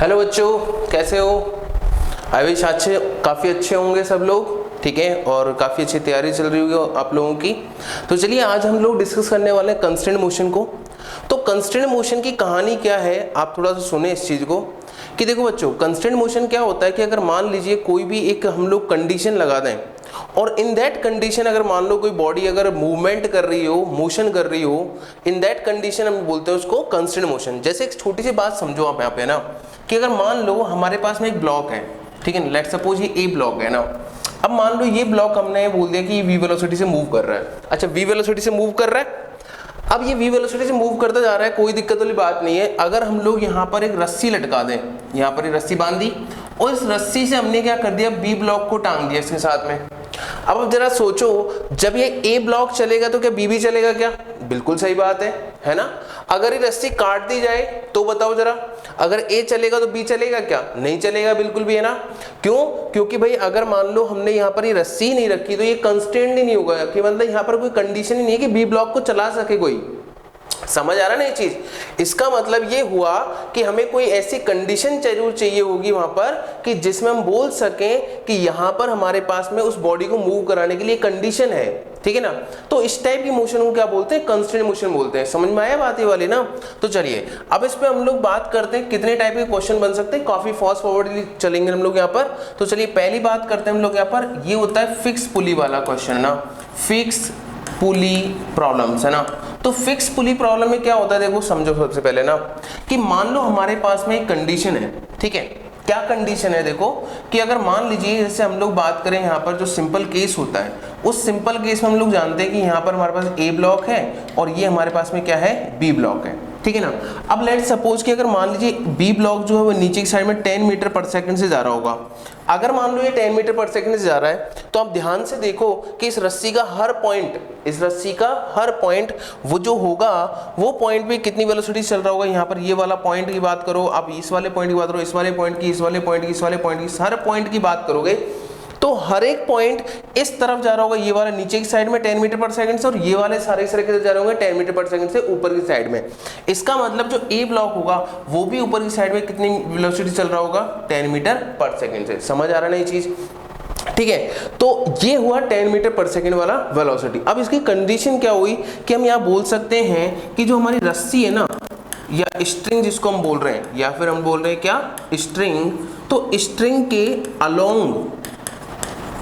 Hello बच्चों, कैसे हो? आई विश काफ़ी अच्छे होंगे सब लोग, ठीक है, और काफ़ी अच्छी तैयारी चल रही होगी आप लोगों की। तो चलिए आज हम लोग डिस्कस करने वाले हैं कंस्ट्रेंट मोशन को। तो कंस्ट्रेंट मोशन की कहानी क्या है, आप थोड़ा सा सुने इस चीज़ को कि देखो बच्चों, कंस्ट्रेंट मोशन क्या होता है कि अगर मान लीजिए कोई भी एक हम लोग कंडीशन लगा दें और इन दैट कंडीशन अगर मान लो कोई बॉडी अगर मूवमेंट कर रही हो, मोशन कर रही हो, इन दैट कंडीशन हम बोलते हैं उसको कंस्ट्रेंट मोशन। जैसे एक छोटी सी बात समझो आप यहाँ पे ना, कि अगर मान लो हमारे पास में एक ब्लॉक है, ठीक है, लेट्स सपोज ये ए ब्लॉक है ना। अब मान लो ये ब्लॉक हमने बोल दिया कि ये वी वेलोसिटी से मूव कर रहा है। अच्छा, वी वेलोसिटी से मूव कर रहा है। अब ये वी वेलोसिटी से मूव करता जा रहा है, कोई दिक्कत वाली बात नहीं है। अगर हम लोग यहाँ पर एक रस्सी लटका दें, यहाँ पर एक रस्सी बांध दी और इस रस्सी से हमने क्या कर दिया, बी ब्लॉक को टांग दिया इसके साथ में। अब जरा सोचो, जब ये ए ब्लॉक चलेगा तो क्या बी भी चलेगा क्या? बिल्कुल सही बात है ना। अगर ये रस्सी काट दी जाए तो बताओ जरा, अगर ए चलेगा तो बी चलेगा क्या? नहीं चलेगा बिल्कुल भी, है ना। क्यों? क्योंकि भाई अगर मान लो हमने यहाँ पर ये रस्सी नहीं रखी तो ये कंस्ट्रेंट ही नहीं होगा, कि मतलब यहाँ पर कोई कंडीशन ही नहीं है कि बी ब्लॉक को चला सके कोई। समझ आ रहा ना ये चीज? इसका मतलब ये हुआ कि हमें कोई ऐसी कंडीशन जरूर चाहिए होगी वहां पर कि जिसमें हम बोल सकें कि यहां पर हमारे पास में उस बॉडी को मूव कराने के लिए कंडीशन है, ठीक है ना। तो इस टाइप की मोशन को क्या बोलते हैं? कंस्ट्रेंट मोशन बोलते हैं। समझ में आया बात ये वाली ना। तो चलिए अब इस पे हम लोग बात करते हैं कितने टाइप के क्वेश्चन बन सकते हैं। काफी फास्ट फॉरवर्डली चलेंगे हम लोग यहाँ पर। तो चलिए पहली बात करते हैं हम लोग यहाँ पर, ये होता है फिक्स पुली वाला क्वेश्चन ना, फिक्स पुली प्रॉब्लम्स, है ना। तो फिक्स पुली प्रॉब्लम में क्या होता है, देखो समझो सबसे पहले ना, कि मान लो हमारे पास में एक कंडीशन है, ठीक है। क्या कंडीशन है? देखो कि अगर मान लीजिए जैसे हम लोग बात करें यहाँ पर जो सिंपल केस होता है, उस सिंपल केस में हम लोग जानते हैं कि यहाँ पर हमारे पास ए ब्लॉक है और ये हमारे पास में क्या है, बी ब्लॉक है, ठीक है ना। अब लेट्स सपोज कि अगर मान लीजिए बी ब्लॉक जो है वो नीचे की साइड में 10 मीटर पर सेकंड से जा रहा होगा। अगर मान लो ये 10 मीटर पर सेकंड से जा रहा है तो आप ध्यान से देखो कि इस रस्सी का हर पॉइंट, इस रस्सी का हर पॉइंट वो जो होगा वो पॉइंट भी कितनी वेलोसिटी चल रहा होगा। यहाँ पर ये वाला पॉइंट की बात करो, आप इस वाले पॉइंट की बात करो, इस वाले पॉइंट की, इस वाले पॉइंट की, इस वाले पॉइंट की, हर पॉइंट की बात करोगे तो हर एक पॉइंट इस तरफ जा रहा होगा, ये वाला नीचे की साइड में 10 मीटर पर सेकंड से, और ये वाले सारे किधर जा रहे होंगे, 10 मीटर पर सेकंड से ऊपर की साइड में। इसका मतलब जो ए ब्लॉक होगा वो भी ऊपर की साइड में कितनी वेलोसिटी चल रहा होगा, 10 मीटर पर सेकंड से। समझ आ रहा है ना ये चीज? ठीक है, तो ये हुआ 10 मीटर पर सेकंड वाला वेलोसिटी। अब इसकी कंडीशन क्या हुई कि हम यहाँ बोल सकते हैं कि जो हमारी रस्सी है ना, या स्ट्रिंग जिसको हम बोल रहे हैं, या फिर हम बोल रहे हैं क्या, स्ट्रिंग, तो स्ट्रिंग के अलोंग,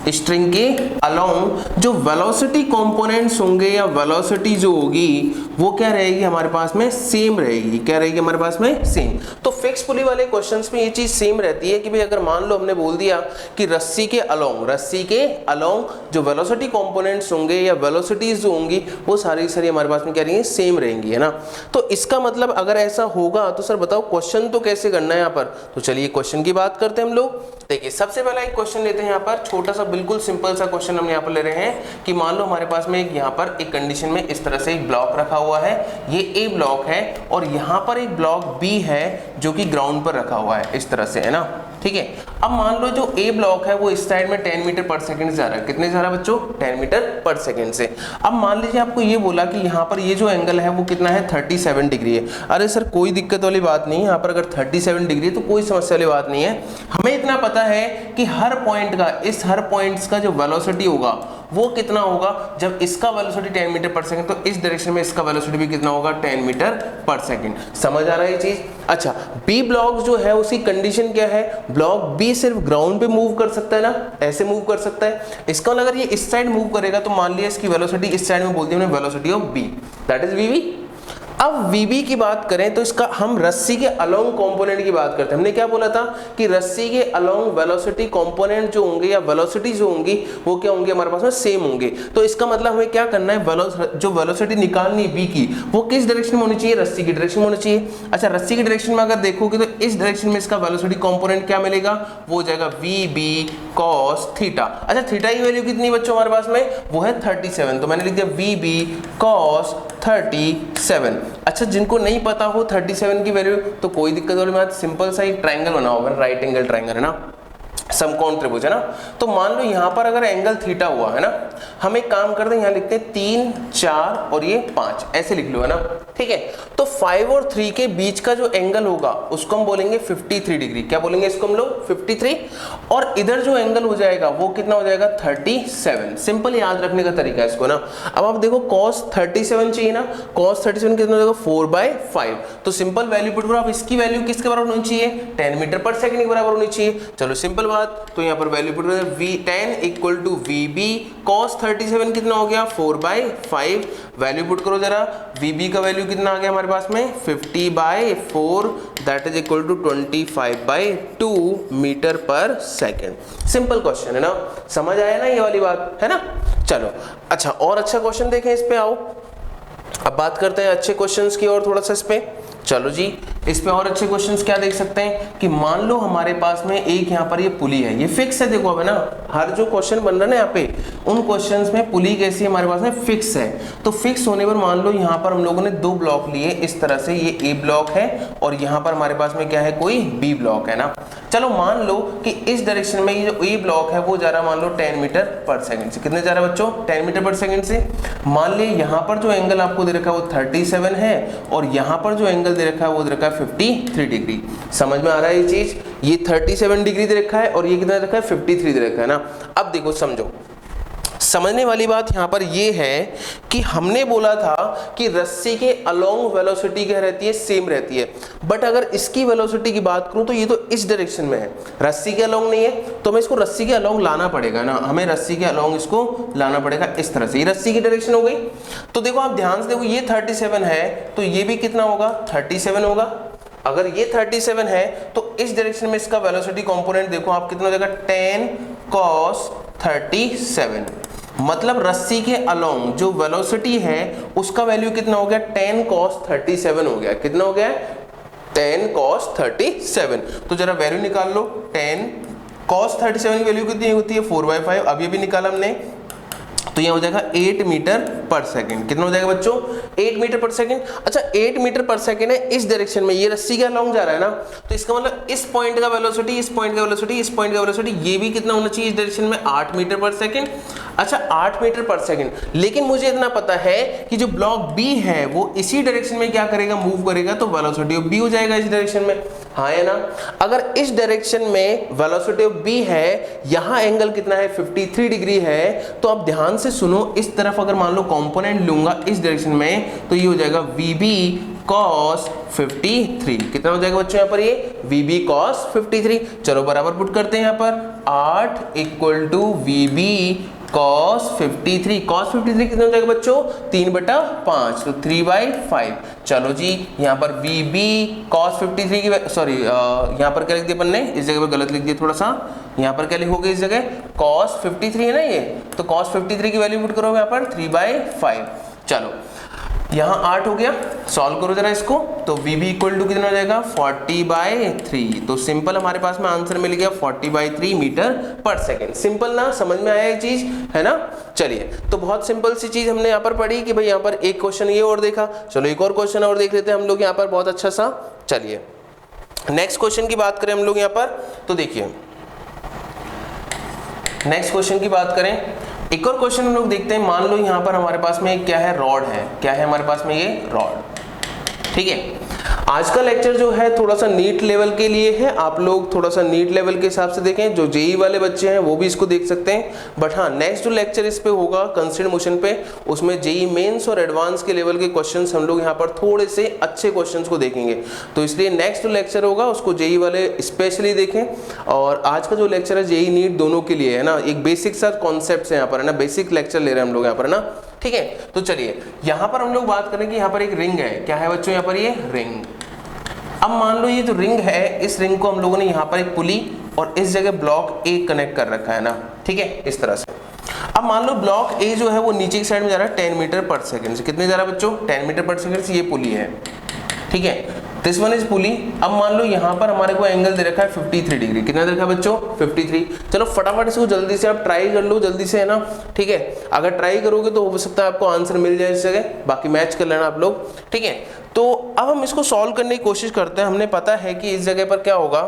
स्ट्रिंग के अलोंग जो वेलोसिटी कंपोनेंट्स होंगे या वेलोसिटी जो होगी वो क्या रहेगी हमारे पास में, सेम रहेगी। क्या रहेगी हमारे पास में, सेम। तो फिक्स पुली वाले क्वेश्चंस में ये चीज सेम रहती है कि भाई अगर मान लो हमने बोल दिया कि रस्सी के अलोंग जो वेलोसिटी कंपोनेंट्स होंगे या वेलोसिटीज जो होंगी वो सारी हमारे पास में क्या रहेंगी, सेम रहेंगी, है ना। तो इसका मतलब अगर ऐसा होगा तो सर बताओ क्वेश्चन तो कैसे करना है यहाँ पर। तो चलिए क्वेश्चन की बात करते हैं हम लोग। देखिए सबसे पहला एक क्वेश्चन लेते हैं यहाँ पर, छोटा सा बिल्कुल सिंपल सा क्वेश्चन हम यहाँ पर ले रहे हैं कि मान लो हमारे पास में एक यहाँ पर एक कंडीशन में इस तरह से एक ब्लॉक रखा हुआ है, ये ए ब्लॉक है और यहाँ पर एक ब्लॉक बी है जो कि ग्राउंड पर रखा हुआ है इस तरह से, है ना, ठीक है। अब मान लो जो ए ब्लॉक है वो इस साइड में 10 मीटर पर सेकंड से जा रहा है। कितने जा रहा है बच्चों, 10 मीटर पर सेकंड से। अब मान लीजिए आपको ये बोला कि यहाँ पर ये जो एंगल है वो कितना है, 37 डिग्री है। अरे सर कोई दिक्कत वाली बात नहीं है, यहाँ पर अगर 37 डिग्री है तो कोई समस्या वाली बात नहीं है। हमें इतना पता है कि हर पॉइंट का, इस हर पॉइंट्स का जो वेलोसिटी होगा वो कितना होगा, जब इसका वेलोसिटी 10 मीटर पर सेकंड तो इस डायरेक्शन में इसका वेलोसिटी भी कितना होगा, 10 मीटर पर सेकंड। समझ आ रहा है ये चीज? अच्छा, बी ब्लॉक जो है उसकी कंडीशन क्या है, ब्लॉक बी सिर्फ ग्राउंड पे मूव कर सकता है ना, ऐसे मूव कर सकता है। इसका अगर ये इस साइड मूव करेगा तो मान लिया इसकी वेलोसिटी इस साइड में बोलते हैं velocity of B, that is V V. अब वीबी की बात करें तो इसका हम रस्सी के अलोंग कंपोनेंट की बात करते हैं। हमने क्या बोला था कि रस्सी के अलोंग वेलोसिटी कंपोनेंट जो होंगे या वेलोसिटी जो होंगी वो क्या होंगे हमारे पास में, सेम होंगे। तो इसका मतलब हमें क्या करना है, जो वेलोसिटी निकालनी है बी की वो किस डायरेक्शन में होनी चाहिए, रस्सी की डायरेक्शन में होनी चाहिए। अच्छा, रस्सी की डायरेक्शन में अगर देखोगे तो इस डायरेक्शन में इसका वेलोसिटी कंपोनेंट क्या मिलेगा, वो हो जाएगा वी बी कॉस थीटा। अच्छा, थीटा की वैल्यू कितनी बच्चों हमारे पास में, वो है 37, तो मैंने लिख दिया वी बी कॉस 37। अच्छा, जिनको नहीं पता हो 37 की वैल्यू तो कोई दिक्कत वाली बात, सिंपल सा एक ट्रायंगल बना होगा, राइट एंगल ट्रायंगल, है ना, समकोण त्रिभुज, है ना। तो मान लो यहाँ पर अगर एंगल थीटा हुआ, है ना, हम एक काम करते हैं, यहाँ लिखते हैं 3 4 और ये 5, ऐसे लिख लो, है ना, ठीक है। तो 5 और 3 के बीच का जो एंगल होगा उसको हम बोलेंगे 53 डिग्री। क्या बोलेंगे इसको हम लोग? 53। और इधर जो एंगल हो जाएगा वो कितना हो जाएगा? 37। सिंपल याद रखने का तरीका है इसको ना। अब आप देखो cos 37 चाहिए ना, cos 37 कितना हो जाएगा? 4/5। तो सिंपल वैल्यू पुट करो आप, इसकी वैल्यू किसके बराबर होनी चाहिए? 10 मीटर पर सेकंड के बराबर होनी चाहिए। चलो सिंपल बात, तो यहाँ पर वैल्यू पुट करो, V10 equal to VB cos 37 कितना हो गया? 4/5। वैल्यू पुट करो जरा, VB का वैल्यू कितना आ गया हमारे पास में? 50/4 that is equal to 25/2 metre per second. Simple question है ना, समझ आया ना ये वाली बात, है ना। चलो अच्छा, और अच्छा क्वेश्चन देखें इस पे। आओ अब बात करते हैं अच्छे क्वेश्चंस की और थोड़ा सा इस पे। चलो जी, इस पे और अच्छे क्वेश्चंस क्या देख सकते हैं कि मान लो हमारे पास में एक यहाँ पर ये पुली है, ये फिक्स है। देखो अब है ना, हर जो क्वेश्चन बन रहा है ना यहाँ पे, उन क्वेश्चंस में पुली कैसी है हमारे पास में? फिक्स है। तो फिक्स होने पर मान लो यहाँ पर हम लोगों ने 2 ब्लॉक लिए इस तरह से, ये ए ब्लॉक है और यहाँ पर हमारे पास में क्या है? कोई बी ब्लॉक है ना। चलो मान लो कि इस डायरेक्शन में ये जो ए ब्लॉक है वो जा रहा मान लो 10 मीटर पर सेकंड से। कितने जा रहा है बच्चों? 10 मीटर पर सेकंड से। मान ली यहाँ पर जो एंगल आपको दे रखा है वो 37 है और यहाँ पर जो एंगल दे रखा है वो दे रखा है 53 डिग्री। समझ में आ रहा है ये चीज? ये 37 डिग्री दे रखा है और ये कितना दे रखा है? 53 दे रखा है ना। अब देखो समझो, समझने वाली बात यहाँ पर ये है कि हमने बोला था कि रस्सी के अलोंग वेलोसिटी क्या रहती है? सेम रहती है। बट अगर इसकी वेलोसिटी की बात करूं तो ये तो इस डायरेक्शन में है, रस्सी के अलोंग नहीं है, तो हमें इसको रस्सी के अलोंग लाना पड़ेगा ना। हमें रस्सी के अलोंग इसको लाना पड़ेगा इस तरह से। ये रस्सी की डायरेक्शन हो गई। तो देखो आप ध्यान से देखो, ये 37 है तो ये भी कितना होगा? 37 होगा। अगर ये 37 है तो इस डायरेक्शन में इसका वेलोसिटी कंपोनेंट देखो आप कितना हो जाएगा? 10 cos 37। मतलब रस्सी के अलोंग जो वेलोसिटी है उसका वैल्यू कितना हो गया? 10 cos 37 हो गया। कितना हो गया? 10 cos 37। तो जरा वैल्यू निकाल लो। 10 cos 37 की वैल्यू कितनी होती है? 4/5। अब ये भी निकाला हमने, तो ये हो जाएगा 8 मीटर पर सेकंड। कितना हो जाएगा बच्चों? 8 मीटर पर सेकंड। अच्छा 8 मीटर पर सेकंड है इस डायरेक्शन में, ये रस्सी के अलोंग जा रहा है ना, तो इसका मतलब इस पॉइंट का वेलोसिटी, इस पॉइंट का वेलोसिटी, इस पॉइंट का वेलोसिटी, ये भी कितना होना चाहिए इस डायरेक्शन में? 8 मीटर पर सेकंड। अच्छा 8 मीटर पर सेकंड, लेकिन मुझे इतना पता है कि जो ब्लॉक बी है वो इसी डायरेक्शन में क्या करेगा? मूव करेगा, तो वेलोसिटी ऑफ बी हो जाएगा इस डायरेक्शन में। हाँ है ना। अगर इस डायरेक्शन में वेलोसिटी ऑफ बी है, यहां एंगल कितना है? 53 डिग्री है। तो आप ध्यान से सुनो, इस तरफ अगर मान लो कंपोनेंट लूंगा इस डायरेक्शन में, तो ये हो जाएगा VB cos 53। कितना हो जाएगा बच्चों यहाँ पर? ये VB cos 53। चलो बराबर पुट करते हैं यहाँ पर, 8 equal to VB cos 53। cos 53 कितना हो जाएगा बच्चों? 3/5, तो 3/5। चलो जी, यहाँ पर VB cos 53 की सॉरी यहाँ पर क्या लिख दिया अपन ने? इस जगह पर गलत लिख दिया थोड़ा सा। यहाँ पर क्या लिखोगे इस जगह? cos 53 है ना ये, तो cos 53 की वैल्यू पुट करोगे यहाँ पर 3/5। चलो यहाँ 8 हो गया, सॉल्व करो जरा इसको, तो VB इक्वल टू कितना हो जाएगा? 40/3। तो सिंपल हमारे पास में आंसर मिल गया 40/3 मीटर पर सेकंड। सिंपल ना, समझ में आया ये चीज, है ना। चलिए, तो बहुत सिंपल सी चीज हमने यहाँ पर पढ़ी कि भाई यहाँ पर एक क्वेश्चन ये और देखा। चलो एक और क्वेश्चन और देख लेते हैं हम लोग यहाँ पर, बहुत अच्छा सा। चलिए नेक्स्ट क्वेश्चन की बात करें हम लोग यहाँ पर, तो देखिए नेक्स्ट क्वेश्चन की बात करें, एक और क्वेश्चन हम लोग देखते हैं। मान लो यहाँ पर हमारे पास में क्या है? रॉड है। क्या है हमारे पास में? ये रॉड। ठीक है, आज का लेक्चर जो है थोड़ा सा नीट लेवल के लिए है। आप लोग थोड़ा सा नीट लेवल के हिसाब से देखें, जो जेई वाले बच्चे हैं वो भी इसको देख सकते हैं। बट हाँ, नेक्स्ट जो लेक्चर इस पे होगा कंस्ट्रेंट मोशन पे, उसमें जेई मेंस और एडवांस के लेवल के क्वेश्चंस हम लोग यहाँ पर थोड़े से अच्छे क्वेश्चंस को देखेंगे। तो इसलिए नेक्स्ट जो लेक्चर होगा उसको जेई वाले स्पेशली देखें। और आज का जो लेक्चर है जेई नीट दोनों के लिए है ना, एक बेसिक सा कॉन्सेप्ट है यहाँ पर, है ना, बेसिक लेक्चर ले रहे हैं हम लोग यहाँ पर ना। ठीक है, तो चलिए यहाँ पर हम लोग बात करें कि यहाँ पर एक रिंग है। क्या है बच्चों? यहाँ पर ये रिंग। अब मान लो ये जो रिंग है, इस रिंग को हम लोगों ने यहाँ पर एक पुली और इस जगह ब्लॉक ए कनेक्ट कर रखा है ना। ठीक है, इस तरह से। अब मान लो ब्लॉक ए जो है वो नीचे की साइड में जा रहा है 10 मीटर पर सेकंड से। कितने जा रहा है बच्चों? 10 मीटर पर सेकंड से। ये पुली है। ठीक है, दिस वन इज पुली। अब मान लो यहाँ पर हमारे को एंगल दे रखा है 53 डिग्री। कितना दे रखा है बच्चों? 53। चलो फटाफट इसको जल्दी से आप ट्राई कर लो, जल्दी से, है ना। ठीक है, अगर ट्राई करोगे तो हो सकता है आपको आंसर मिल जाए इस जगह, बाकी मैच कर लेना आप लोग। ठीक है, तो अब हम इसको सॉल्व करने की कोशिश करते हैं। हमने पता है कि इस जगह पर क्या होगा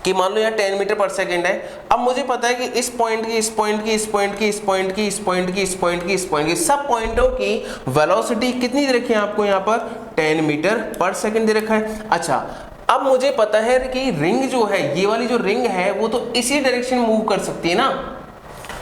कि मान लो यहाँ 10 मीटर पर सेकेंड है। अब मुझे पता है कि इस पॉइंट की, इस पॉइंट की, इस पॉइंट की, इस पॉइंट की, इस पॉइंट की, इस पॉइंट की, इस पॉइंट की, सब पॉइंटों की वेलोसिटी कितनी दे रखी है आपको यहाँ पर 10 मीटर पर सेकेंड दे रखा है। अच्छा, अब मुझे पता है कि रिंग जो है, ये वाली जो रिंग है वो तो इसी डायरेक्शन मूव कर सकती है ना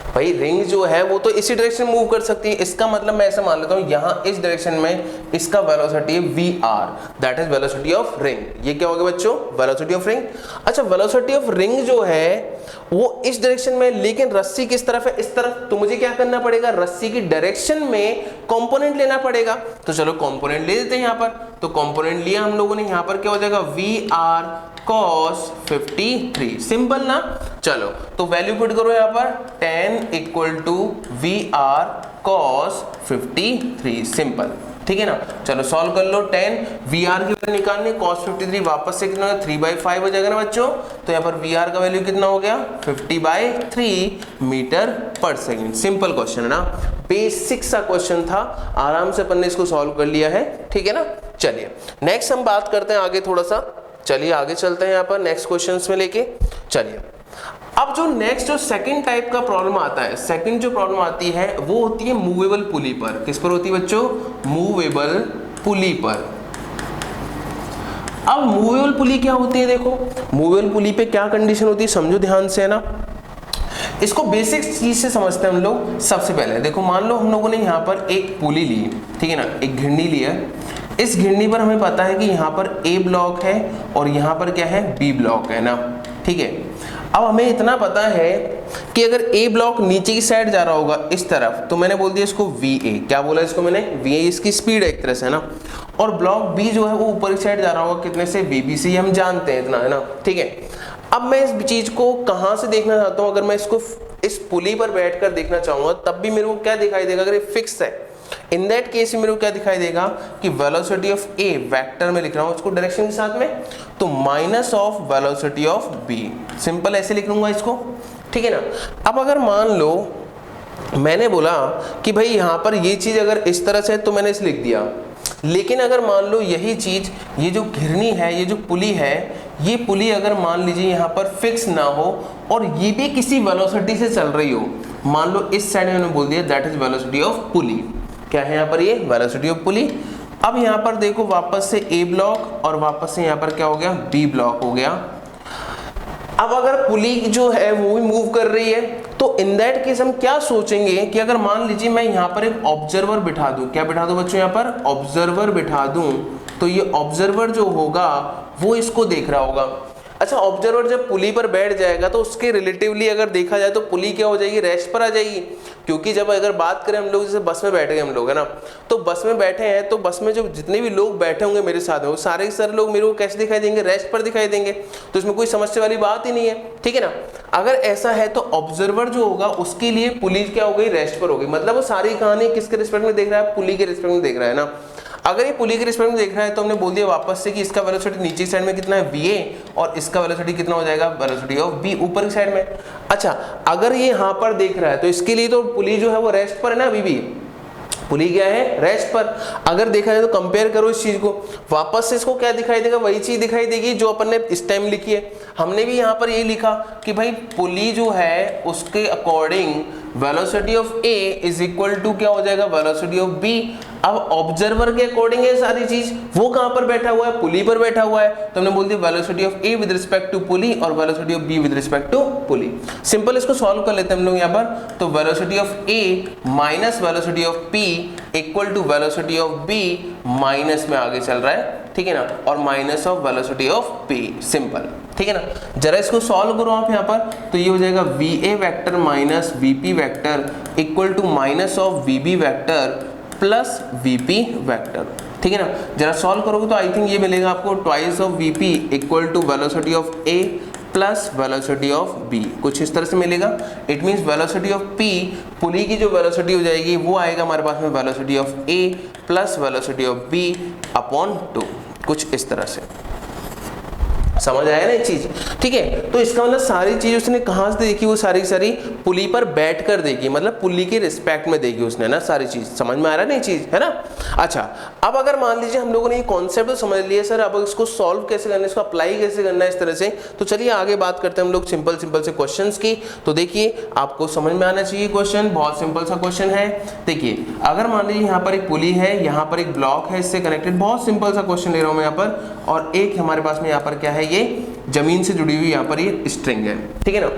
भाई, रिंग जो है वो तो इसी डायरेक्शन मूव कर सकती है। इसका मतलब मैं ऐसा मान लेता हूँ यहाँ इस डायरेक्शन में इसका वेलोसिटी है VR, that is velocity of ring. ये क्या हो गया बच्चों, वेलोसिटी ऑफ रिंग। अच्छा, वेलोसिटी ऑफ रिंग जो है वो इस डायरेक्शन में, लेकिन रस्सी किस तरफ है, इस तरफ। तो मुझे क्या करना पड़ेगा, रस्सी की डायरेक्शन में कंपोनेंट लेना पड़ेगा। तो चलो कंपोनेंट ले देते हैं यहाँ पर। तो कंपोनेंट लिया हम लोगों ने, यहाँ पर क्या हो जाएगा VR cos 53, सिंपल ना। चलो तो वैल्यू पुट करो यहाँ पर 10 equal to VR cos 53, simple, ठीक है ना। चलो सॉल्व कर लो। 10 VR की वैल्यू निकालनी, cos 53 वापस से कितना 3/5 हो जाएगा ना बच्चों। तो यहाँ पर VR का वैल्यू कितना हो गया 50/3 मीटर पर सेकेंड। सिंपल क्वेश्चन है ना, बेसिक सा क्वेश्चन था, आराम से अपन ने इसको सॉल्व कर लिया है, ठीक है ना। चलिए नेक्स्ट हम बात करते हैं आगे थोड़ा सा, चलिए आगे चलते हैं यहाँ पर नेक्स्ट क्वेश्चंस में लेके। चलिए अब जो नेक्स्ट जो सेकंड टाइप का प्रॉब्लम आता है, सेकंड जो प्रॉब्लम आती है वो होती है मूवेबल पुली पर। किस पर होती है बच्चों, मूवेबल पुली पर। अब मूवेबल पुली क्या होती है, देखो मूवेबल पुली पे क्या कंडीशन होती है, समझो ध्यान से, है ना। इसको बेसिक चीज से समझते हैं हम लोग। सबसे पहले देखो, मान लो हम लोगों ने यहाँ पर एक पुली ली, ठीक है ना, एक घिरनी ली है। इस घिरनी पर हमें पता है कि यहाँ पर A ब्लॉक है और यहाँ पर क्या है B ब्लॉक है ना, ठीक है। अब हमें इतना पता है कि अगर A ब्लॉक नीचे की साइड जा रहा होगा इस तरफ, तो मैंने बोल दिया इसको VA। क्या बोला इसको मैंने, VA इसकी स्पीड है एक तरह से, है ना। और ब्लॉक B जो है वो ऊपर की साइड जा रहा होगा कितने से, VB से, हम जानते हैं इतना, है ना, ठीक है। अब मैं इस चीज को कहाँ से देखना चाहता हूँ, अगर मैं इसको इस पुली पर बैठ कर देखना चाहूंगा तब भी मेरे को क्या दिखाई देगा, अगर ये फिक्स है इन दैट केस मेरे को क्या दिखाई देगा कि वेलोसिटी ऑफ A वेक्टर में लिख रहा हूं इसको डायरेक्शन के साथ में, तो minus of velocity of B, simple ऐसे लिख लूंगा इसको, ठीक है ना। अब अगर मान लो मैंने बोला कि भाई यहाँ पर ये चीज अगर इस तरह से है तो मैंने इसे लिख दिया, लेकिन अगर मान लो यही चीज, ये जो घिरनी है, ये जो पुली है, ये पुली अगर मान लीजिए यहाँ पर फिक्स ना हो और ये भी किसी वेलोसिटी से चल रही हो, मान लो इस साइड में मैंने बोल दिया that is velocity of pulley. क्या है यहाँ पर, ये वेलोसिटी ऑफ पुली। अब यहाँ पर देखो वापस से A ब्लॉक और वापस से यहाँ पर क्या हो गया B ब्लॉक हो गया। अब अगर पुली जो है वो भी मूव कर रही है, तो इन दैट केस हम क्या सोचेंगे कि अगर मान लीजिए मैं यहाँ पर एक ऑब्जर्वर बिठा दूं, क्या बिठा दूं बच्चों, यहाँ पर ऑब्जर्वर बिठा दूं, तो ये ऑब्जर्वर जो होगा वो इसको देख रहा होगा। अच्छा, ऑब्जर्वर जब पुली पर बैठ जाएगा तो उसके रिलेटिवली अगर देखा जाए तो पुली क्या हो जाएगी, रेस्ट पर आ जाएगी। क्योंकि जब अगर बात करें हम लोग, जैसे बस में बैठे हम लोग, है ना, तो बस में बैठे हैं तो बस में जो जितने भी लोग बैठे होंगे मेरे साथ में, वो सारे के सारे लोग मेरे को कैसे दिखाई देंगे, रेस्ट पर दिखाई देंगे। तो इसमें कोई समस्या वाली बात ही नहीं है, ठीक है ना। अगर ऐसा है तो ऑब्जर्वर जो होगा उसके लिए पुली क्या हो गई, रेस्ट पर हो गई। मतलब वो सारी कहानी किसके रिस्पेक्ट में देख रहा है, पुली के रिस्पेक्ट में देख रहा है ना। अगर ये पुली के रिस्पेक्ट में देख रहा है तो हमने बोल दिया वापस से कि इसका वेलोसिटी नीचे की साइड में कितना है VA और इसका वेलोसिटी कितना हो जाएगा, वेलोसिटी ऑफ B ऊपर की साइड में। अच्छा, अगर ये यहाँ पर देख रहा है तो इसके लिए तो पुली जो है वो रेस्ट पर है ना, अभी भी पुली क्या है, रेस्ट पर। अगर देखा जाए तो कंपेयर करो इस चीज को, वापस से इसको क्या दिखाई देगा, वही चीज दिखाई देगी जो अपन ने इस टाइम लिखी है। हमने भी यहाँ पर ये लिखा कि भाई पुली जो है उसके according velocity of A is equal to क्या हो जाएगा, वेलोसिटी ऑफ B। अब ऑब्जर्वर के अकॉर्डिंग है सारी चीज, वो कहां पर बैठा हुआ है, पुली पर बैठा हुआ है, तो हमने बोल दिया velocity of A with respect to pulley और velocity of B with respect to pulley. Simple इसको सॉल्व कर लेते हैं हम लोग यहाँ पर। तो velocity of A minus velocity of P equal to velocity of B minus में आगे चल रहा है, ठीक है ना, और minus of velocity of P, simple, ठीक है ना। जरा इसको सॉल्व करो आप यहाँ पर, तो ये हो जाएगा VA vector minus VP vector equal to minus of VB vector plus VP vector, ठीक है ना। जरा सॉल्व करोगे तो आई थिंक ये मिलेगा आपको twice of VP equal to velocity of A plus velocity of B, कुछ इस तरह से मिलेगा। It means velocity of P, pulley की जो वेलोसिटी हो जाएगी वो आएगा हमारे पास में velocity of A plus velocity of B upon 2, कुछ इस तरह से। समझ आया ना ये चीज, ठीक है। तो इसका मतलब सारी चीज उसने कहां से देखी, वो सारी सारी पुली पर बैठकर देखी, मतलब पुली के रिस्पेक्ट में देखी उसने ना, सारी चीज समझ में आ रहा है ना ये चीज, है ना। अच्छा, अब अगर मान लीजिए हम लोगों ने ये कॉन्सेप्ट तो समझ लिया सर, अब इसको सॉल्व कैसे करना है, इसको अप्लाई कैसे करना है इस तरह से, तो चलिए आगे बात करते हैं हम लोग सिंपल सिंपल से क्वेश्चंस की। तो देखिए आपको समझ में आना चाहिए क्वेश्चन, बहुत सिंपल सा क्वेश्चन है। देखिए अगर मान लीजिए यहाँ पर एक पुली है, यहाँ पर एक ब्लॉक है इससे कनेक्टेड, बहुत सिंपल सा क्वेश्चन ले रहा हूँ मैं यहाँ पर, और एक हमारे पास में यहाँ पर क्या है, ये जमीन से जुड़ी हुई यहाँ पर ये स्ट्रिंग है, ठीक है ना।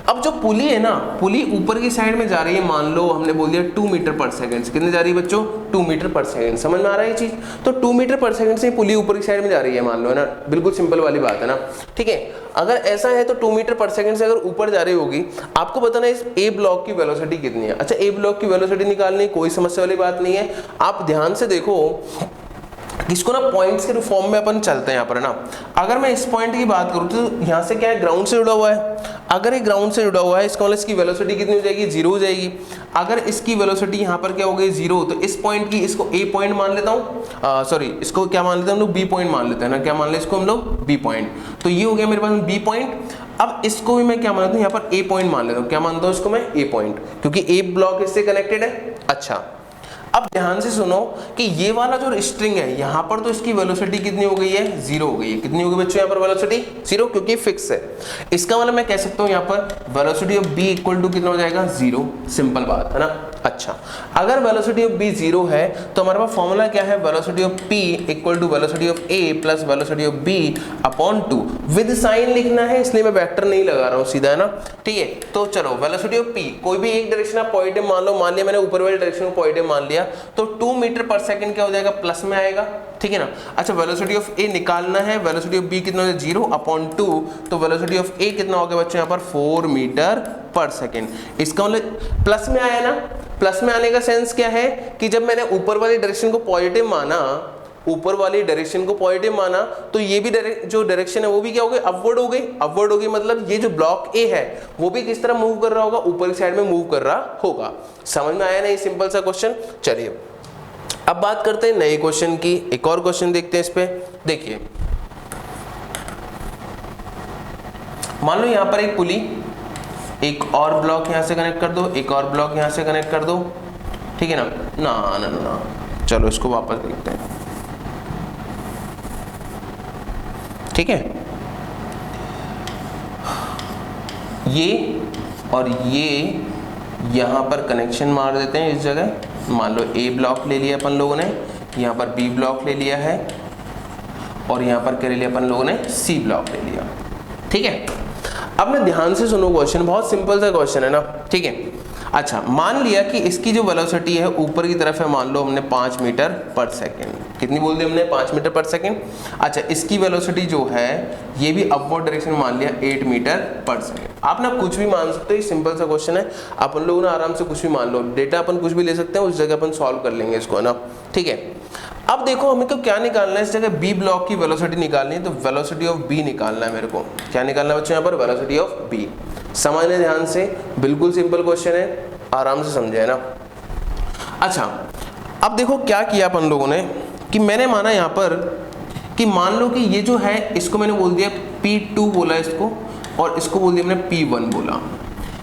अब जो पुली है ना, पुली ऊपर की साइड में जा रही है, मान लो हमने बोल दिया 2 मीटर पर सेकंड, कितने जा रही है बच्चों, 2 मीटर पर सेकंड, समझ में आ रहा है ये चीज। तो 2 मीटर पर सेकंड से पुली ऊपर की साइड में जा रही है मान लो, है ना, बिल्कुल सिंपल वाली बात है ना, ठीक है। अगर ऐसा है तो 2 मीटर पर सेकंड से अगर ऊपर जा रही होगी, आपको बताना है इस ए ब्लॉक की वेलोसिटी कितनी है। अच्छा, ए ब्लॉक की वेलोसिटी निकालनी, कोई समस्या वाली बात नहीं है। आप ध्यान से देखो, इसको ना पॉइंट्स के फॉर्म में अपन चलते हैं यहाँ पर ना। अगर मैं इस पॉइंट की बात करूँ तो यहाँ से क्या है, ग्राउंड से जुड़ा हुआ है। अगर ये ग्राउंड से जुड़ा हुआ है, इसका मतलब इसकी वेलोसिटी कितनी हो जाएगी, 0 हो जाएगी। अगर इसकी वेलोसिटी यहाँ पर क्या हो गई, 0, तो इस पॉइंट की, इसको ए पॉइंट मान लेता हूँ, सॉरी इसको क्या मान लेते हैं हम लोग, बी पॉइंट मान लेते हैं ना, क्या मान ले इसको हम लोग, बी पॉइंट। तो ये हो गया मेरे पास बी पॉइंट। अब इसको भी मैं क्या मानता हूँ, यहाँ पर ए पॉइंट मान लेता हूँ, क्या मानता हूँ इसको मैं, ए पॉइंट, क्योंकि ए ब्लॉक इससे कनेक्टेड है। अच्छा, अब ध्यान से सुनो कि ये वाला जो स्ट्रिंग है यहाँ पर, तो इसकी वेलोसिटी कितनी हो गई है, 0 हो गई है। कितनी हो गई बच्चों यहाँ पर वेलोसिटी, 0, क्योंकि फिक्स है। इसका मतलब मैं कह सकता हूँ यहाँ पर velocity of B equal to कितना हो जाएगा, 0, सिंपल बात है ना। अच्छा, अगर वेलोसिटी ऑफ बी 0 है तो हमारे पास फॉर्मूला क्या है, velocity of P equal to velocity of A plus velocity of B upon 2। With sign लिखना है, इसलिए मैं वेक्टर नहीं लगा रहा हूँ सीधा, है ना, ठीक है। तो चलो वेलोसिटी ऑफ पी, कोई भी एक डायरेक्शन आप पॉजिटिव मान लो, मान लिया मैंने ऊपर वाले डायरेक्शन को पॉजिटिव मान लिया, तो 2 मीटर पर सेकंड क्या हो जाएगा, प्लस में आएगा, ठीक है ना। अच्छा, वेलोसिटी ऑफ ए निकालना है, वेलोसिटी ऑफ बी कितना है, 0 अपॉन 2, तो वेलोसिटी ऑफ ए कितना हो गया बच्चों यहाँ पर, 4 मीटर पर सेकंड। इसका मतलब प्लस में आया ना, प्लस में आने का सेंस क्या है कि जब मैंने ऊपर वाली डायरेक्शन को पॉजिटिव माना, ऊपर वाली डायरेक्शन को पॉजिटिव माना, तो ये भी जो डायरेक्शन है वो भी क्या हो गई, अपवर्ड हो गई। अपवर्ड हो गई मतलब ये जो ब्लॉक ए है वो भी किस तरह मूव कर रहा होगा, ऊपर की साइड में मूव कर रहा होगा। समझ में आया ना ये सिंपल सा क्वेश्चन। चलिए अब बात करते हैं नए क्वेश्चन की, एक और क्वेश्चन देखते हैं इस पे। देखिए मान लो यहाँ पर एक पुली, एक और ब्लॉक यहाँ से कनेक्ट कर दो, एक और ब्लॉक यहाँ से कनेक्ट कर दो, ठीक है ना। ना ना ना, चलो इसको वापस देखते हैं, ठीक है। ये और ये यहाँ पर कनेक्शन मार देते हैं इस जगह। मान लो ए ब्लॉक ले लिया अपन लोगों ने, यहाँ पर बी ब्लॉक ले लिया है, और यहाँ पर क्या ले लिया अपन लोगों ने, सी ब्लॉक ले लिया, ठीक है। अब मैं ध्यान से सुनो क्वेश्चन, बहुत सिंपल सा क्वेश्चन है ना, ठीक है। अच्छा, मान लिया कि इसकी जो वेलोसिटी है ऊपर की तरफ है, मान लो हमने 5 मीटर पर सेकंड, कितनी बोल दी हमने, 5 मीटर पर सेकंड। अच्छा, इसकी वेलोसिटी जो है ये भी अपवर्ड डायरेक्शन में मान लिया 8 मीटर पर सेकंड। आप ना कुछ भी मान सकते हो, ये सिंपल सा क्वेश्चन है, अपन लोग ना आराम से कुछ भी मान लो, डेटा अपन कुछ भी ले सकते हैं, उस जगह अपन सॉल्व कर लेंगे इसको, है ना, ठीक है। अब देखो हमें तो क्या निकालना है, इस जगह बी ब्लॉक की वेलोसिटी निकालनी है, तो वेलोसिटी ऑफ बी निकालना है मेरे को। क्या निकालना है बच्चों यहाँ पर, वेलोसिटी ऑफ बी। समझने ध्यान से, बिल्कुल सिंपल क्वेश्चन है, आराम से समझे, है ना। अच्छा, अब देखो क्या किया अपन लोगों ने कि मैंने माना यहाँ पर कि मान लो कि ये जो है इसको मैंने बोल दिया P2 बोला इसको, और इसको बोल दिया मैंने P1 बोला।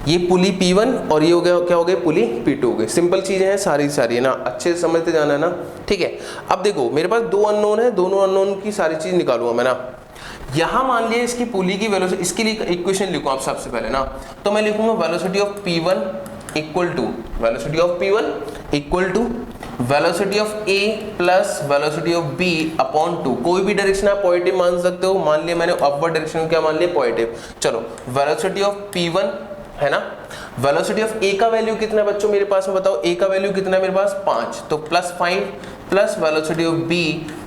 ये पुली P1 और ये हो गया, क्या हो गया, पुली P2 हो गई। सिंपल चीजें हैं सारी है ना, अच्छे से समझते जाना है ना, ठीक है। अब देखो मेरे पास 2 अननोन है, दोनों अननोन की सारी चीज निकालूंगा मैं ना। यहां मान लिया इसकी पुली की वेलोसिटी, इसके लिए इक्वेशन लिखूं आप सबसे पहले ना, तो मैं लिखूंगा velocity of P1 equal to velocity of P1 equal to velocity of A plus velocity of B upon 2। कोई भी डायरेक्शन आप पॉजिटिव मान सकते हो, मान लिया मैंने अपवर्ड डायरेक्शन क्या मान लिया, पॉजिटिव। चलो वेलोसिटी ऑफ P1 है ना, वेलोसिटी ऑफ A का वैल्यू कितना है बच्चों मेरे पास में, बताओ A का वैल्यू कितना है मेरे पास, 5, तो +5 plus velocity of B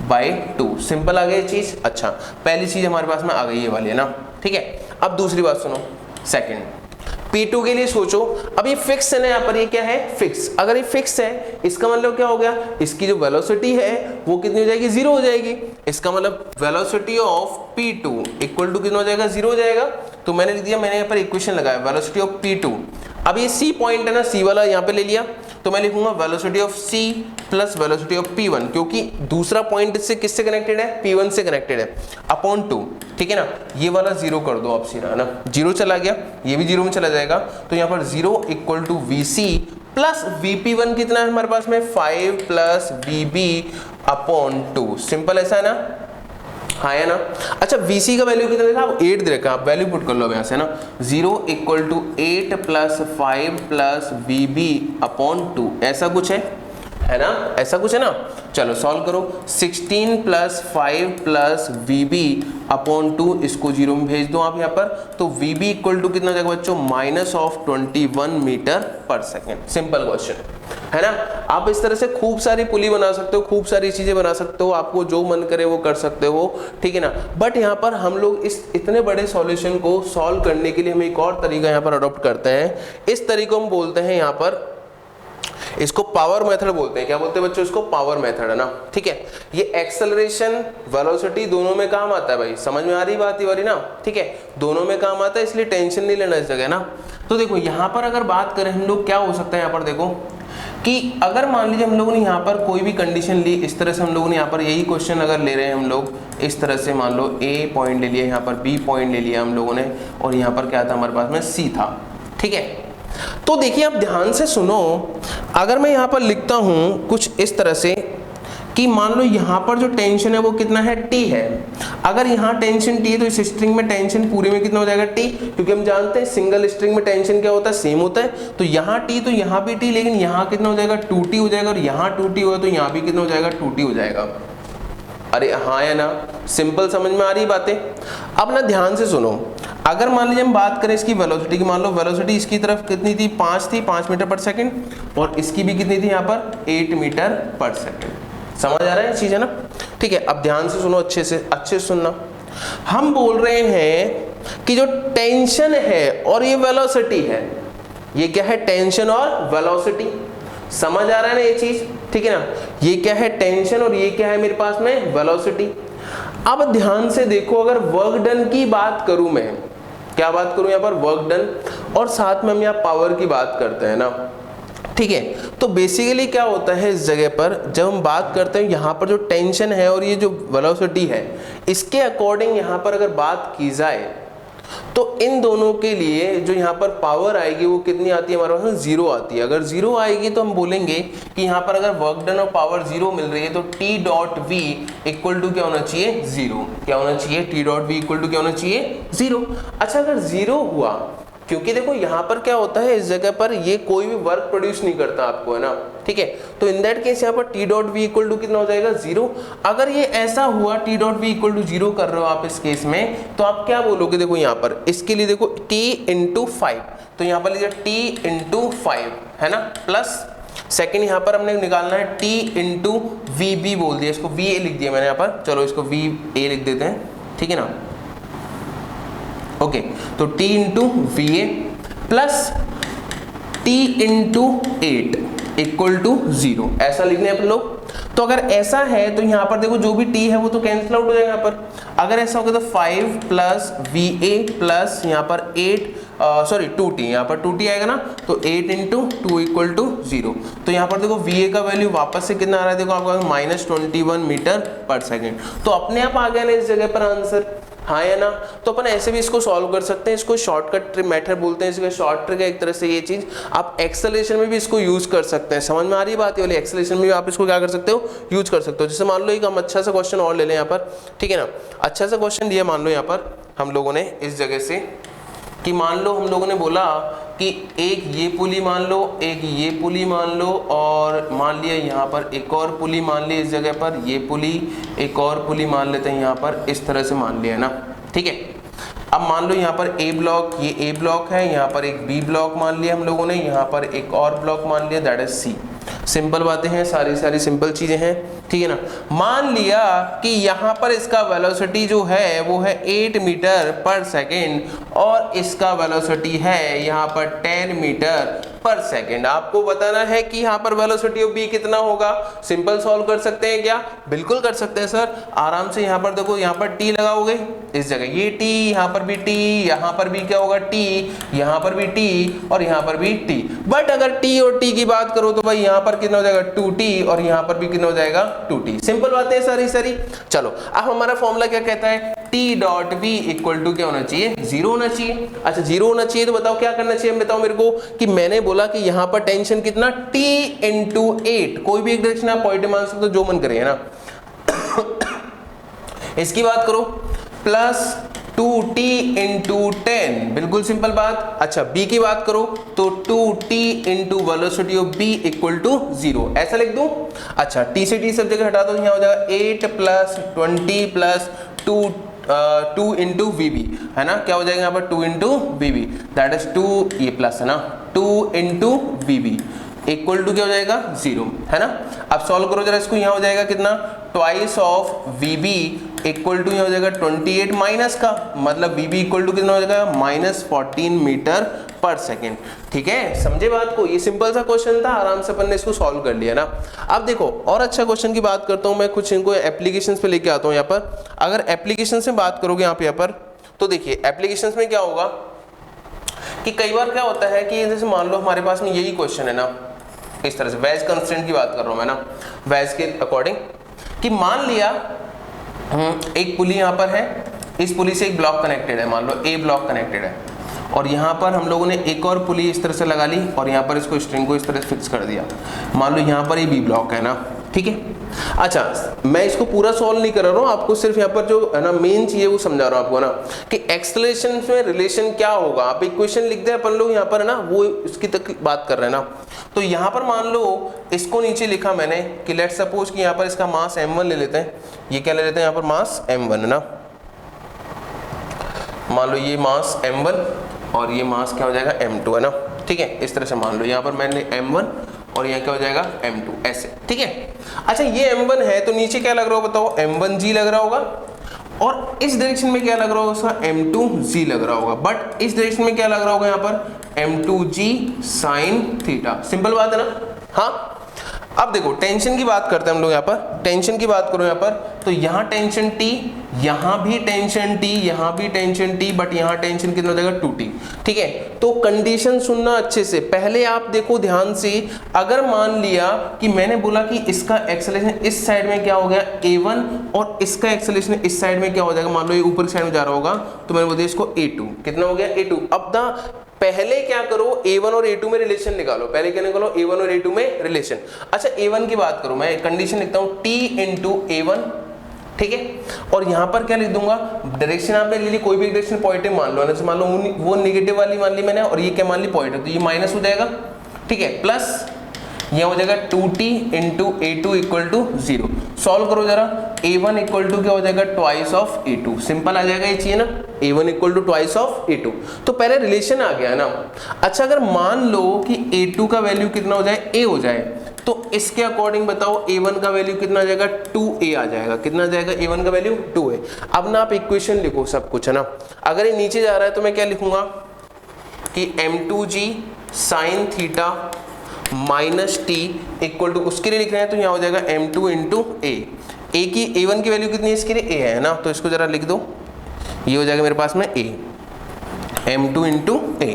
by 2। Simple आ गई ये चीज। अच्छा, पहली चीज हमारे पास में आ गई ये वाली, है ना, ठीक है। अब दूसरी बात सुनो, सेकंड P2 के लिए सोचो। अब ये फिक्स है ना, यहाँ पर ये क्या है, फिक्स। अगर ये फिक्स है इसका मतलब क्या हो गया, इसकी जो वेलोसिटी है वो कितनी हो जाएगी, 0 हो जाएगी। इसका मतलब velocity of P2 equal to कितना हो जाएगा, 0 हो जाएगा। तो मैंने लिख दिया, मैंने यहाँ पर इक्वेशन लगाया वेलोसिटी ऑफ P2। अब ये C पॉइंट है ना, C वाला यहाँ पे ले लिया, तो मैं लिखूंगा velocity of c plus velocity of p1, क्योंकि दूसरा पॉइंट इससे किससे कनेक्टेड है, p1 से कनेक्टेड है, अपॉन 2, ठीक है ना। ये वाला जीरो कर दो आप सीधा, है ना, जीरो चला गया, ये भी जीरो में चला जाएगा, तो यहाँ पर 0 equal to vc plus vp1 कितना है हमारे पास में 5 प्लस vb अपॉन 2। सिंपल ऐसा है ना, हाँ है ना। अच्छा vc का वैल्यू कितना देखा आप, 8 दे रखा, आप वैल्यू पुट कर लो यहाँ से ना, 0 equal to 8 plus 5 plus vb upon 2, ऐसा कुछ है ना, ऐसा कुछ है ना। चलो सॉल्व करो, 16 प्लस 5 प्लस vb अपॉन 2, इसको जीरो में भेज दो आप यहाँ पर, तो vb इक्वल टू कितना जाएगा बच्चों, -21 मीटर पर सेकेंड। सिंपल क्वेश्चन है ना। आप इस तरह से खूब सारी पुली बना सकते हो, खूब सारी चीजें बना सकते हो, आपको जो मन करे वो कर सकते हो, ठीक है ना। बट यहाँ पर हम लोग इस इतने बड़े सॉल्यूशन को सॉल्व करने के लिए हम एक और तरीका यहाँ पर अडॉप्ट करते हैं। इस तरीके हम बोलते हैं यहाँ पर, इसको पावर मेथड बोलते हैं। क्या बोलते हैं बच्चों, इसको पावर मेथड, है ना, ठीक है। ये एक्सेलरेशन वेलोसिटी दोनों में काम आता है भाई, समझ में आ रही बात ये वाली ना, ठीक है, दोनों में काम आता है, इसलिए टेंशन नहीं लेना इस जगह ना। तो देखो यहाँ पर अगर बात करें हम लोग, क्या हो सकता है यहाँ पर, देखो कि अगर मान लीजिए हम लोगों ने यहाँ पर कोई भी कंडीशन ली, इस तरह से हम लोगों ने यहाँ पर यही क्वेश्चन अगर ले रहे हैं हम लोग, इस तरह से मान लो A पॉइंट ले लिया, यहाँ पर B पॉइंट ले लिया हम लोगों ने, और यहाँ पर क्या था हमारे पास में C था, ठीक है। तो देखिए आप ध्यान से सुनो, अगर मैं यहाँ पर लिखता हूँ कुछ इस तरह से कि मान लो यहाँ पर जो टेंशन है वो कितना है, T है। अगर यहाँ टेंशन T है तो इस स्ट्रिंग में टेंशन पूरे में कितना हो जाएगा, T, क्योंकि हम जानते हैं सिंगल स्ट्रिंग में टेंशन क्या होता है, सेम होता है। तो यहाँ T तो यहाँ भी T, लेकिन यहाँ कितना हो जाएगा, 2T हो जाएगा, और यहाँ 2T होगा तो यहाँ भी कितना हो जाएगा, 2T हो जाएगा। अरे हाँ है ना, सिंपल समझ में आ रही बातें। अब ना ध्यान से सुनो, अगर मान लीजिए हम बात करें इसकी वेलोसिटी की, मान लो वेलोसिटी इसकी तरफ कितनी थी, 5 मीटर पर सेकंड, और इसकी भी कितनी थी यहाँ पर, 8 मीटर पर सेकंड। समझ आ रहा है चीज, है ना, ठीक है। अब ध्यान से सुनो, अच्छे से सुनना। हम बोल रहे हैं कि जो टेंशन है और ये वेलोसिटी है, ये क्या है, टेंशन और वेलोसिटी। समझ आ रहा है ना ये चीज, ठीक है ना। ये क्या है, टेंशन, और ये क्या है मेरे पास में, वेलोसिटी। अब ध्यान से देखो, अगर वर्क डन की बात करूं मैं, क्या बात करूं यहाँ पर, वर्क डन, और साथ में हम यहाँ पावर की बात करते हैं ना, ठीक है। तो बेसिकली क्या होता है इस जगह पर, जब हम बात करते हैं यहाँ पर जो टेंशन है और ये जो वेलोसिटी है, इसके अकॉर्डिंग यहाँ पर अगर बात की जाए तो इन दोनों के लिए जो यहाँ पर पावर आएगी वो कितनी आती है हमारे पास, 0 आती है। अगर 0 आएगी तो हम बोलेंगे कि यहाँ पर अगर वर्क डन और पावर 0 मिल रही है तो T dot V equal to क्या होना चाहिए, 0। क्या होना चाहिए, T dot V equal to क्या होना चाहिए, 0। अच्छा अगर 0 हुआ, क्योंकि देखो यहाँ पर क्या होता है इस जगह पर, ये कोई भी वर्क प्रोड्यूस नहीं करता आपको, है ना, ठीक है। तो इन दैट केस यहाँ पर T dot V equal to कितना हो जाएगा, 0। अगर ये ऐसा हुआ T dot V equal to 0 कर रहे हो आप इस केस में, तो आप क्या बोलोगे, देखो यहाँ पर इसके लिए देखो T इंटू 5, तो यहाँ पर लीजिए T इंटू 5, है ना, प्लस सेकेंड यहाँ पर हमने निकालना है T इंटू VB बोल दिया, इसको VA लिख दिया मैंने यहाँ पर, चलो इसको VA लिख देते हैं, ठीक है ना, ओके। तो T into VA plus T into 8 equal to 0, ऐसा लिखने हैं अपन लोग। तो अगर ऐसा है तो यहाँ पर देखो जो भी T है वो तो कैंसिल आउट हो जाएगा यहाँ पर। अगर ऐसा होगा तो 5 प्लस VA प्लस यहाँ पर 2T, यहाँ पर 2T आएगा ना, तो 8 इंटू 2 इक्वल टू 0। तो यहाँ पर देखो VA का वैल्यू वापस से कितना आ रहा है, देखो आपका -21 मीटर पर सेकेंड। तो अपने आप आ गया ना इस जगह पर आंसर, हाँ या ना। तो अपन ऐसे भी इसको सॉल्व कर सकते हैं, इसको शॉर्टकट मेथड बोलते हैं, इसका शॉर्ट ट्रिक है एक तरह से ये चीज। आप एक्सेलरेशन में भी इसको यूज कर सकते हैं, समझ में आ रही बात है वाली, एक्सेलरेशन में भी आप इसको क्या कर सकते हो, यूज कर सकते हो। जैसे मान लो एक हम अच्छा सा क्वेश्चन और ले लें यहाँ पर, ठीक है ना, अच्छा सा क्वेश्चन दिया मान लो यहाँ पर हम लोगों ने इस जगह से, कि मान लो हम लोगों ने बोला कि एक ये पुली मान लो, एक ये पुली मान लो, और मान लिया यहाँ पर एक और पुली मान ली, इस जगह पर ये पुली, एक और पुली मान लेते हैं यहाँ पर, इस तरह से मान लिया ना, ठीक है। अब मान लो यहाँ पर ए ब्लॉक, ये ए ब्लॉक है, यहाँ पर एक बी ब्लॉक मान लिया हम लोगों ने, यहाँ पर एक और ब्लॉक मान लिया, दैट इज सी। सिंपल बातें हैं, सारी सिंपल चीजें हैं, ठीक है ना। मान लिया कि यहाँ पर इसका वेलोसिटी जो है वो है 8 मीटर पर सेकेंड और इसका वेलोसिटी है यहाँ पर 10 मीटर पर सेकेंड। आपको बताना है कि यहाँ पर वेलोसिटी ऑफ बी कितना होगा। सिंपल सॉल्व कर सकते हैं क्या? बिल्कुल कर सकते हैं सर, आराम से। यहाँ पर देखो, यहाँ पर टी लगाओगे इस जगह, ये टी, यहाँ पर भी टी, यहाँ पर भी क्या होगा टी, यहाँ पर भी टी और यहाँ पर भी टी। बट अगर टी और टी की बात करो तो भाई यहाँ पर कितना हो जाएगा 2t और यहाँ पर भी कितना हो जाएगा 2t। सिंपल बात है सारी। चलो अब हमारा फॉर्मूला क्या कहता है, t dot v equal to क्या होना चाहिए, 0 होना चाहिए। अच्छा 0 होना चाहिए तो बताओ क्या करना चाहिए, बताओ मेरे को। कि मैंने बोला कि यहाँ पर टेंशन कितना, t इंटू 8, कोई भी एक डायरेक्शन आप पॉइंट मान सकते हो, जो मन करे, है ना। इसकी बात करो प्लस 2t इंटू 10, बिल्कुल सिंपल बात। अच्छा b की बात करो तो 2t into velocity of b equal to 0, ऐसा लिख दूं। अच्छा t से t सब जगह हटा दो, यहाँ हो जाएगा 8 प्लस 20 प्लस 2 इंटू वीबी, है ना। क्या हो जाएगा यहाँ पर 2 इंटू वीबी, दैट इज 2, ये प्लस है ना, 2 इंटू वीबी इक्वल टू क्या हो जाएगा 0, है ना। अब सॉल्व करो जरा इसको, यहाँ हो जाएगा कितना, twice of VB equal to यहाँ हो जाएगा 28 माइनस का, मतलब वीबी इक्वल टू कितना हो जाएगा -14 मीटर पर सेकेंड। ठीक है, समझे बात को। ये सिंपल सा क्वेश्चन था, आराम से अपन ने इसको सॉल्व कर लिया ना। अब देखो और अच्छा क्वेश्चन की बात करता हूँ मैं, कुछ इनको एप्लीकेशंस पे लेके आता हूँ। यहाँ पर अगर एप्लीकेशन से बात करोगे यहाँ पर तो देखिए एप्लीकेशंस में क्या होगा कि कई बार क्या होता है कि जैसे मान लो हमारे पास में यही क्वेश्चन है ना, इस तरह से वेज कंस्ट्रेंट की बात कर रहा हूं मैं ना, वेज के अकॉर्डिंग, कि मान लिया एक पुली यहाँ पर है, इस पुली से एक ब्लॉक कनेक्टेड है, मान लो ए ब्लॉक कनेक्टेड है, और यहाँ पर हम लोगों ने एक और पुली इस तरह से लगा ली और यहाँ पर इसको स्ट्रिंग को इस तरह से फिक्स कर दिया। मान लो यहाँ पर ये बी ब्लॉक है ना, ठीक है। अच्छा मैं इसको पूरा सॉल्व नहीं कर रहा हूँ, आपको सिर्फ यहाँ पर जो है ना मेन चीज है वो समझा रहा हूँ आपको ना, कि एक्सेलरेशन में रिलेशन क्या होगा। आप इक्वेशन लिख दे, अपन लोग यहाँ पर है ना वो इसकी तक बात कर रहे हैं ना। तो यहाँ पर मान लो इसको नीचे लिखा मैंने कि लेट्स सपोज कि यहाँ पर इसका मास m1 ले लेते हैं, ये क्या ले लेते हैं यहाँ पर मास m1 है ना, मान लो ये मास m1 और ये मास क्या हो जाएगा m2 है ना, ठीक है। इस तरह से मान लो यहाँ पर मैंने m1 और यहाँ क्या हो जाएगा m2, ऐसे, ठीक है। अच्छा ये m1 है तो नीचे क्या लग रहा होगा बताओ, m1g लग रहा होगा, और इस डायरेक्शन में क्या लग रहा होगा उसका m2g लग रहा होगा, बट इस डायरेक्शन में क्या लग रहा होगा यहाँ पर m2g sin थीटा। सिंपल बात है ना। हाँ अब देखो टेंशन की बात करते हैं हम लोग, यहाँ पर टेंशन की बात करो यहाँ पर, तो यहाँ टेंशन T, यहाँ भी टेंशन T, यहाँ भी टेंशन T, बट यहाँ टेंशन कितना हो जाएगा 2T, ठीक है। तो कंडीशन सुनना अच्छे से, पहले आप देखो ध्यान से। अगर मान लिया कि मैंने बोला कि इसका एक्सेलरेशन इस साइड में क्या हो गया A1 और इसका एक्सेलरेशन इस साइड में क्या हो जाएगा, मान लो ये ऊपर साइड में जा रहा होगा, तो मैंने बोल दिया इसको A2, कितना हो गया A2। अब ना पहले क्या करो, A1 और A2 में रिलेशन निकालो, पहले क्या निकालो A1 और A2 में रिलेशन। अच्छा A1 की बात करो, मैं कंडीशन लिखता हूं T इंटू A1, ठीक है। और यहां पर क्या लिख दूंगा, डायरेक्शन आपने ले ली, कोई भी डायरेक्शन पॉजिटिव मान लो, मान लो वो नेगेटिव वाली मान ली मैंने और ये क्या मान ली पॉजिटिव, तो ये माइनस हो जाएगा, ठीक है। प्लस ये हो जाएगा 2t into A2 equal to 0। Solve करो जरा, A1 इक्वल टू क्या हो जाएगा ट्वाइस ऑफ A2, सिंपल आ जाएगा ये चाहिए ना, A1 equal to twice of A2। तो पहले रिलेशन आ गया ना। अच्छा अगर मान लो कि A2 का वैल्यू कितना हो जाए, A हो जाए, तो इसके अकॉर्डिंग बताओ A1 का वैल्यू कितना आ जाएगा, 2A आ जाएगा। कितना आ जाएगा A1 का वैल्यू 2A। अब ना आप इक्वेशन लिखो सब कुछ, है ना। अगर ये नीचे जा रहा है तो मैं क्या लिखूंगा कि m2g sin theta minus T equal to, उसके लिए लिख रहे हैं तो यहाँ हो जाएगा m2 इंटू ए की A1 की वैल्यू कितनी है, इसके लिए A है ना, तो इसको जरा लिख दो, ये हो जाएगा मेरे पास में A, m2 into A.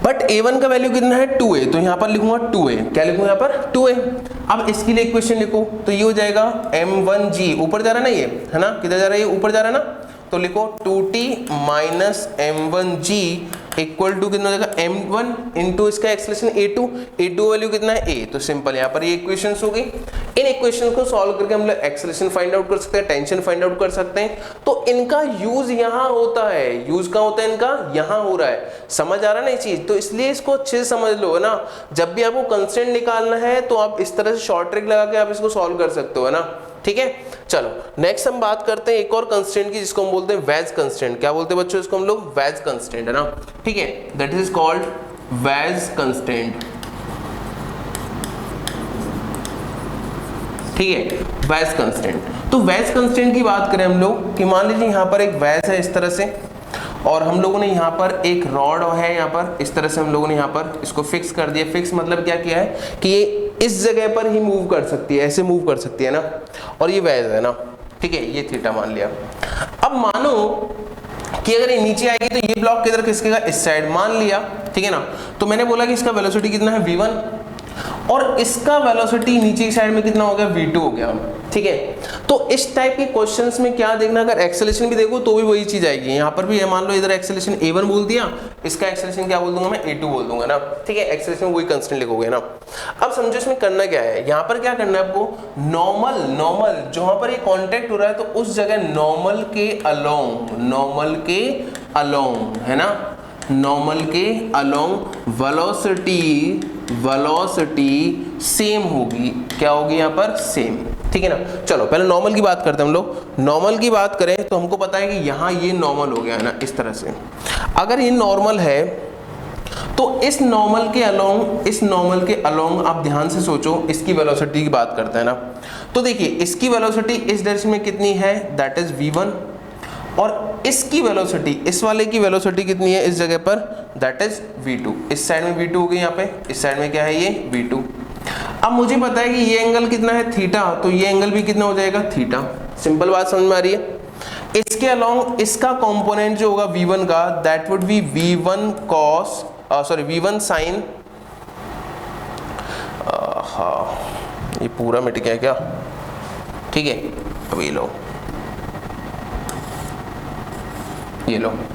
But A1 का वैल्यू कितना है 2A, तो यहाँ पर लिखूंगा 2A, क्या लिखूंगा यहाँ पर 2A। अब इसके लिए इक्वेशन लिखो तो ये हो जाएगा m1g, ऊपर जा रहा है ना ये, है ना, किधर जा रहा है ये, ऊपर जा रहा है ना, तो लिखो 2t minus m1g equal to कितना हो जाएगा m1 इंटू इसका एक्सेलरेशन A2 वैल्यू कितना है A। तो सिंपल यहाँ पर ये इक्वेशंस हो गई। इन इक्वेशंस को सॉल्व करके हम लोग एक्सेलरेशन फाइंड आउट कर सकते हैं, टेंशन फाइंड आउट कर सकते हैं। तो इनका यूज यहाँ होता है, यूज कहाँ होता है इनका, यहाँ हो रहा है। समझ आ रहा है ना ये चीज, तो इसलिए इसको अच्छे से समझ लो, है ना। जब भी आपको कंस्ट्रेंट निकालना है तो आप इस तरह से शॉर्ट ट्रिक लगा के आप इसको सॉल्व कर सकते हो, है ना, ठीक है। चलो नेक्स्ट हम बात करते हैं एक और कंस्ट्रेंट की, जिसको हम बोलते हैं वेज कंस्ट्रेंट। क्या बोलते हैं बच्चों इसको हम लोग, वेज कंस्ट्रेंट, है ना, ठीक है। That is called wedge constraint. ठीक है, वेज कंस्टेंट। तो वेज कंस्टेंट की बात करें हम लोग कि मान लीजिए यहाँ पर एक वेज है इस तरह से, और हम लोगों ने यहाँ पर एक रॉड है, यहाँ पर इस तरह से हम लोगों ने यहाँ पर इसको फिक्स कर दिया। फिक्स मतलब क्या किया है कि ये इस जगह पर ही मूव कर सकती है, ऐसे मूव कर सकती है ना, और ये वेज है ना, ठीक है, ये थीटा मान लिया। अब मानो कि अगर ये नीचे आएगी तो ये ब्लॉक किधर खिसकेगा, इस साइड मान लिया, ठीक है ना। तो मैंने बोला कि इसका वेलोसिटी कितना है v1, और इसका वेलोसिटी नीचे की साइड में कितना हो गया, v2 हो गया, ठीक है। तो इस टाइप के क्वेश्चंस में क्या देखना, अगर एक्सेलरेशन भी देखो तो भी वही चीज आएगी। यहाँ पर भी मान लो इधर एक्सेलरेशन a1 बोल दिया, इसका एक्सेलरेशन क्या बोल दूंगा मैं, a2 बोल दूंगा ना, ठीक है। एक्सेलरेशन वही कांस्टेंट लिखोगे ना। अब समझो इसमें करना क्या है, यहाँ पर क्या करना है आपको, नॉर्मल जहां पर ये कांटेक्ट हो रहा है तो उस जगह नॉर्मल के अलोंग है ना, नॉर्मल के अलोंग वेलोसिटी सेम होगी, क्या होगी यहाँ पर, सेम, ठीक है ना। चलो पहले नॉर्मल की बात करते हैं हम लोग। नॉर्मल की बात करें तो हमको पता है कि यहाँ ये नॉर्मल हो गया है ना, इस तरह से। अगर ये नॉर्मल है तो इस नॉर्मल के अलोंग आप ध्यान से सोचो, इसकी वेलोसिटी की बात करते हैं ना। तो देखिए इसकी वेलोसिटी इस डायरेक्शन में कितनी है, दैट इज v1, और इसकी वेलोसिटी, इस वाले की वेलोसिटी कितनी है इस जगह पर, दैट इज v2। इस साइड में v2 हो गई, यहाँ पे इस साइड में क्या है ये v2। अब मुझे पता है कि ये एंगल कितना है, थीटा, तो ये एंगल भी कितना हो जाएगा, थीटा। सिंपल बात समझ में आ रही है। इसके अलोंग इसका कंपोनेंट जो होगा v1 का, that would B v1 sign, हाँ ये पूरा मिट गया क्या, ठीक है। अब ये लो,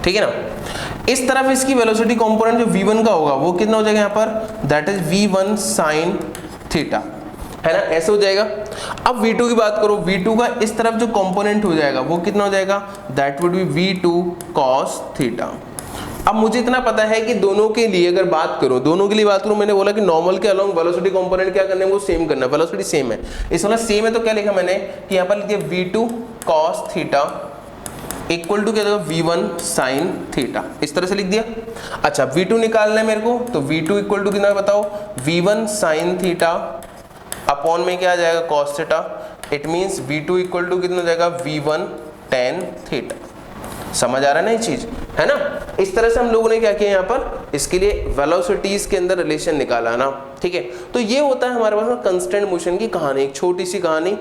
ठीक है ना। इस तरफ इसकी वेलोसिटी कंपोनेंट जो v1 का होगा वो कितना हो जाएगा यहाँ पर, that is v1 sine theta, है ना, ऐसे हो जाएगा। अब v2 की बात करो, v2 का इस तरफ जो कंपोनेंट हो जाएगा वो कितना हो जाएगा, that would B v2 cos theta. अब मुझे इतना पता है कि दोनों के लिए अगर बात करूं, मैंने बोला कि नॉर्मल के अलोंग वेलोसिटी कंपोनेंट क्या करना है, वो सेम करना है, वेलोसिटी सेम है। इस वाला सेम है तो क्या लिखा मैंने कि यहाँ पर लिख दिया v2 cos theta equal to क्या होगा, v1 साइन थीटा, इस तरह से लिख दिया। अच्छा v2 निकालना है मेरे को, तो v2 इक्वल टू कितना बताओ, v1 साइन थीटा अपॉन में क्या आ जाएगा, cos theta. It means v2 equal to कितना हो जाएगा, v1 tan थीटा। समझ आ रहा है ना ये चीज, है ना। इस तरह से हम लोगों ने क्या किया यहाँ पर, इसके लिए वेलोसिटीज के अंदर रिलेशन निकाला ना, ठीक है। तो ये होता है हमारे पास कंस्टेंट मोशन की कहानी, एक छोटी सी कहानी।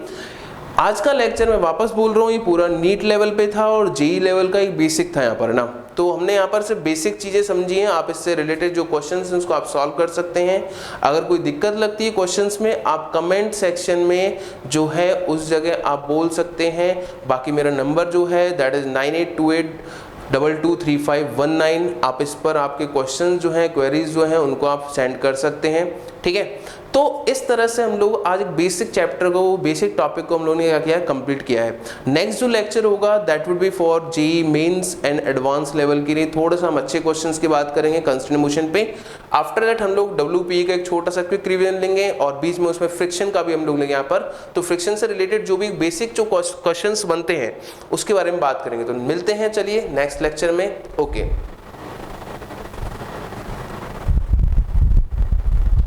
आज का लेक्चर मैं वापस बोल रहा हूँ, ये पूरा नीट लेवल पे था और जेई लेवल का एक बेसिक था यहाँ पर ना। तो हमने यहाँ पर सिर्फ बेसिक चीज़ें समझी हैं। आप इससे रिलेटेड जो क्वेश्चंस हैं उसको आप सॉल्व कर सकते हैं। अगर कोई दिक्कत लगती है क्वेश्चंस में, आप कमेंट सेक्शन में जो है उस जगह आप बोल सकते हैं। बाकी मेरा नंबर जो है दैट इज़ 9828223519। आप इस पर आपके क्वेश्चन जो हैं, क्वेरीज जो हैं, उनको आप सेंड कर सकते हैं, ठीक है। तो इस तरह से हम लोग आज एक बेसिक चैप्टर को, बेसिक टॉपिक को हम लोगों ने क्या किया है, कंप्लीट किया है। नेक्स्ट जो लेक्चर होगा that would be for JEE mains and advance level के लिए। थोड़ा सा हम अच्छे क्वेश्चंस की बात करेंगे कंस्टेंट मोशन पे। आफ्टर दैट हम लोग डब्ल्यूपीई का एक छोटा सा क्विक रिवीजन लेंगे और बीच में उसमें फ्रिक्शन का भी हम लोग लेंगे यहाँ पर। तो फ्रिक्शन से रिलेटेड जो भी बेसिक जो क्वेश्चंस बनते हैं उसके बारे में बात करेंगे। तो मिलते हैं चलिए नेक्स्ट लेक्चर में। ओके।